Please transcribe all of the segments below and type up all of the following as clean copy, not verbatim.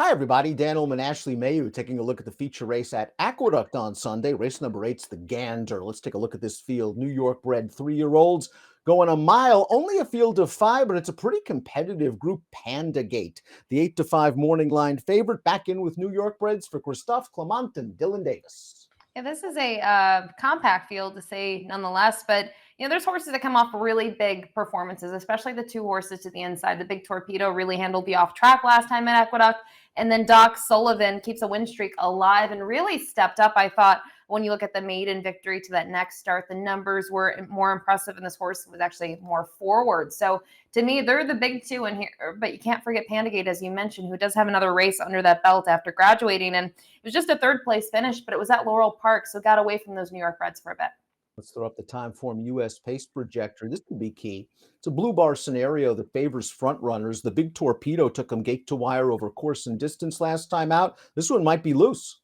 Hi, everybody. Dan Illman, Ashley Mailloux taking a look at the feature race at Aqueduct on Sunday. Race number 8's the Gander. Let's take a look at this field. New York bred 3-year-olds going a mile, only a field of 5, but it's a pretty competitive group. Panda Gate, the 8-5 morning line favorite, back in with New York breds for Christophe Clement and Dylan Davis. Yeah, this is a compact field to say nonetheless, but there's horses that come off really big performances, especially the two horses to the inside. The Big Torpedo really handled the off track last time at Aqueduct, and then Doc Sullivan keeps a win streak alive and really stepped up. I thought when you look at the maiden victory to that next start, the numbers were more impressive, and this horse was actually more forward. So to me, they're the big two in here, but you can't forget Pandagate, as you mentioned, who does have another race under that belt after graduating, and it was just a third place finish, but it was at Laurel Park, so got away from those New York breds for a bit. Let's throw up the time form US pace projector. This could be key. It's a blue bar scenario that favors front runners. The Big Torpedo took them gate to wire over course and distance last time out. This one might be loose.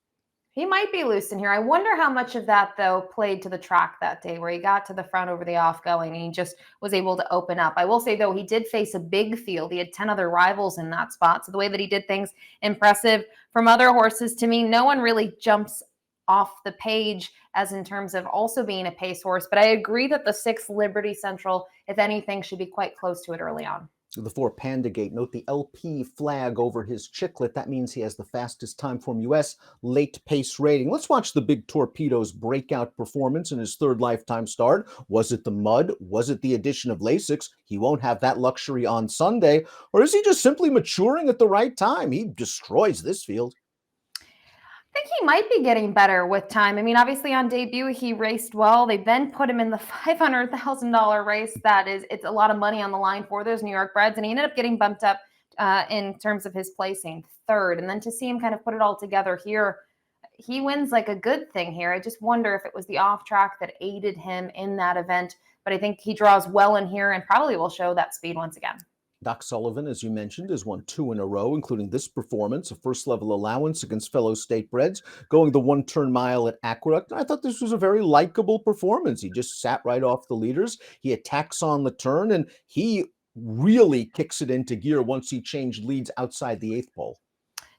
He might be loose in here. I wonder how much of that, though, played to the track that day where he got to the front over the off going and he just was able to open up. I will say, though, he did face a big field. He had 10 other rivals in that spot. So the way that he did things, impressive. From other horses, to me, no one really jumps off the page as in terms of also being a pace horse. But I agree that the 6 Liberty Central, if anything, should be quite close to it early on. The 4 Pandagate, note the LP flag over his chiclet. That means he has the fastest time form US late pace rating. Let's watch the Big Torpedo's breakout performance in his third lifetime start. Was it the mud? Was it the addition of Lasix? He won't have that luxury on Sunday. Or is he just simply maturing at the right time? He destroys this field. I think he might be getting better with time. I mean, obviously on debut, he raced well. They then put him in the $500,000 race. It's a lot of money on the line for those New York breds. And he ended up getting bumped up in terms of his placing, third. And then to see him kind of put it all together here, he wins like a good thing here. I just wonder if it was the off track that aided him in that event. But I think he draws well in here and probably will show that speed once again. Doc Sullivan, as you mentioned, has won 2 in a row, including this performance, a first-level allowance against fellow state breds, going the one-turn mile at Aqueduct. I thought this was a very likable performance. He just sat right off the leaders. He attacks on the turn, and he really kicks it into gear once he changed leads outside the 8th pole.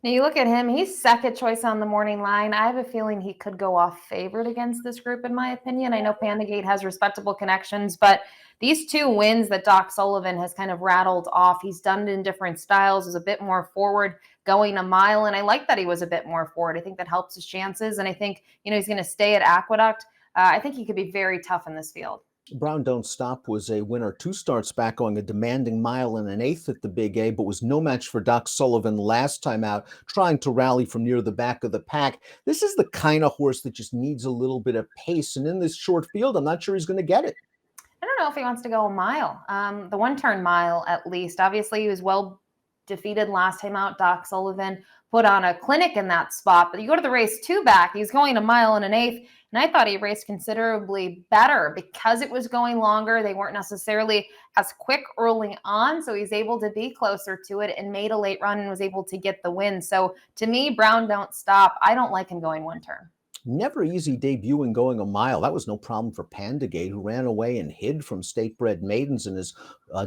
Now you look at him, he's second choice on the morning line. I have a feeling he could go off favored against this group, in my opinion. I know Pandagate has respectable connections, but these 2 wins that Doc Sullivan has kind of rattled off, he's done it in different styles, is a bit more forward going a mile. And I like that he was a bit more forward. I think that helps his chances. And I think, he's going to stay at Aqueduct. I think he could be very tough in this field. Brown Don't Stop was a winner 2 starts back, going a demanding mile and an 1/8 at the Big A, but was no match for Doc Sullivan last time out, trying to rally from near the back of the pack. This is the kind of horse that just needs a little bit of pace, and in this short field, I'm not sure he's going to get it. I don't know if he wants to go a mile, the one-turn mile at least. Obviously, he was well defeated last time out. Doc Sullivan put on a clinic in that spot, but you go to the race 2 back, he's going a mile and an 1/8. And I thought he raced considerably better because it was going longer. They weren't necessarily as quick early on, so he's able to be closer to it and made a late run and was able to get the win. So to me, Brown Don't Stop. I don't like him going one turn. Never easy debuting going a mile. That was no problem for Pandagate, who ran away and hid from state-bred maidens in his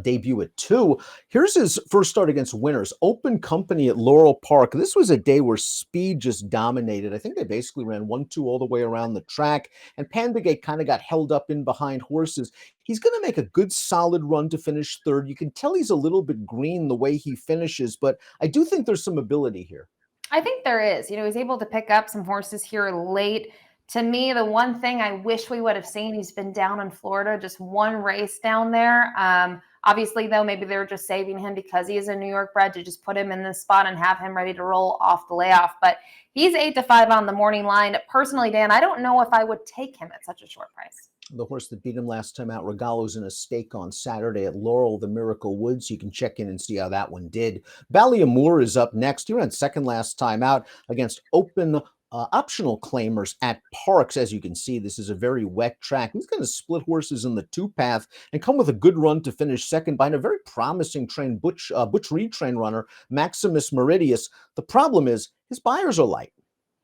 debut at 2. Here's his first start against winners. Open company at Laurel Park. This was a day where speed just dominated. I think they basically ran 1-2 all the way around the track, and Pandagate kind of got held up in behind horses. He's going to make a good, solid run to finish third. You can tell he's a little bit green the way he finishes, but I do think there's some ability here. I think there is. He's able to pick up some horses here late. To me, the one thing I wish we would have seen, he's been down in Florida, just one race down there. Obviously, though, maybe they're just saving him because he is a New York bred to just put him in this spot and have him ready to roll off the layoff. But he's 8-5 on the morning line. Personally, Dan, I don't know if I would take him at such a short price. The horse that beat him last time out, Regalo's in a stake on Saturday at Laurel, the Miracle Woods. You can check in and see how that one did. Ballyamore is up next. He ran second last time out against open optional claimers at Parks. As you can see, this is a very wet track. He's going to split horses in the 2 path and come with a good run to finish second behind a very promising train, Butch Reed train runner, Maximus Meridius. The problem is his buyers are light.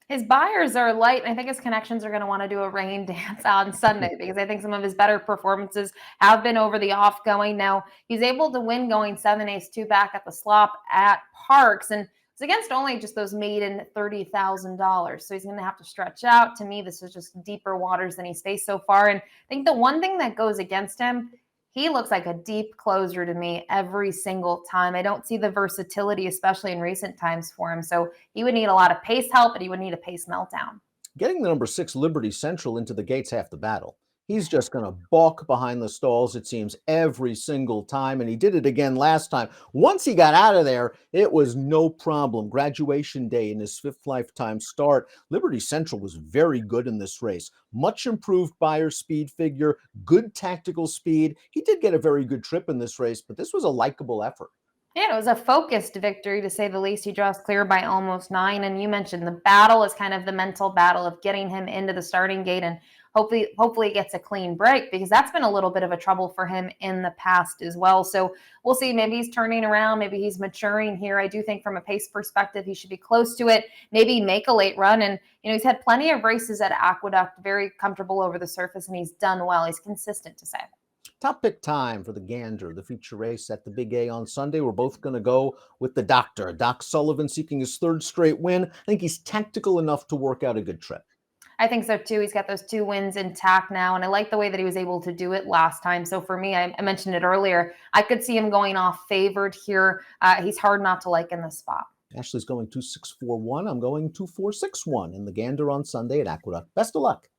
His buyers are light, and I think his connections are going to want to do a rain dance on Sunday because I think some of his better performances have been over the off going. Now, he's able to win going 7 ace 2 back at the slop at Parks, and it's against only just those maiden $30,000. So he's going to have to stretch out. To me, this is just deeper waters than he's faced so far. And I think the one thing that goes against him, he looks like a deep closer to me every single time. I don't see the versatility, especially in recent times for him. So he would need a lot of pace help, but he would need a pace meltdown. Getting the number 6 Liberty Central into the gate's half the battle. He's just going to balk behind the stalls, it seems, every single time, and he did it again last time. Once he got out of there, it was no problem. Graduation day in his 5th lifetime start. Liberty Central was very good in this race. Much improved buyer speed figure, good tactical speed. He did get a very good trip in this race, but this was a likable effort. Yeah, it was a focused victory to say the least. He draws clear by almost 9. And you mentioned the battle is kind of the mental battle of getting him into the starting gate, and hopefully he gets a clean break, because that's been a little bit of a trouble for him in the past as well. So we'll see. Maybe he's turning around. Maybe he's maturing here. I do think from a pace perspective, he should be close to it, maybe make a late run. And, he's had plenty of races at Aqueduct, very comfortable over the surface, and he's done well. He's consistent, to say. Top pick time for the Gander, the feature race at the Big A on Sunday. We're both going to go with the doctor, Doc Sullivan, seeking his 3rd straight win. I think he's tactical enough to work out a good trip. I think so too. He's got those 2 wins intact now, and I like the way that he was able to do it last time. So for me, I mentioned it earlier, I could see him going off favored here. He's hard not to like in this spot. Ashley's going 2-6-4-1. I'm going 2-4-6-1 in the Gander on Sunday at Aqueduct. Best of luck.